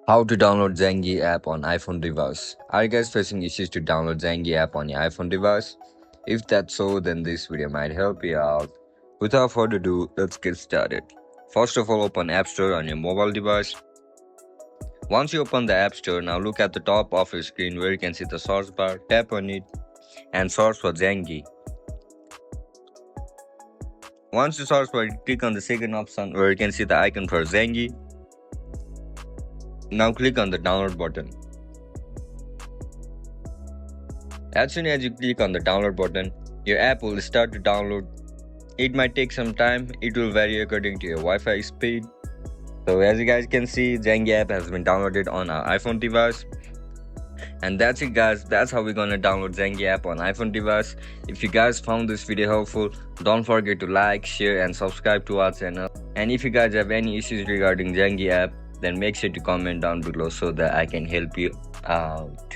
How to download Zangi app on iPhone device. Are you guys facing issues to download Zangi app on your iPhone device? If that's so, then this video might help you out. Without further ado, let's get started. First of all, open App Store on your mobile device. Once you open the App Store, now look at the top of your screen where you can see the search bar. Tap on it and search for Zangi. Once you search for it, click on the second option where you can see the icon for Zangi. Now click on the download button. As soon as you click on the download button, your app will start to download. It might take some time, it will vary according to your Wi-Fi speed. So as you guys can see, Zangi app has been downloaded on our iPhone device. And that's it guys, that's how we're gonna download Zangi app on iPhone device. If you guys found this video helpful, don't forget to like, share and subscribe to our channel. And if you guys have any issues regarding Zangi app, then make sure to comment down below so that I can help you out.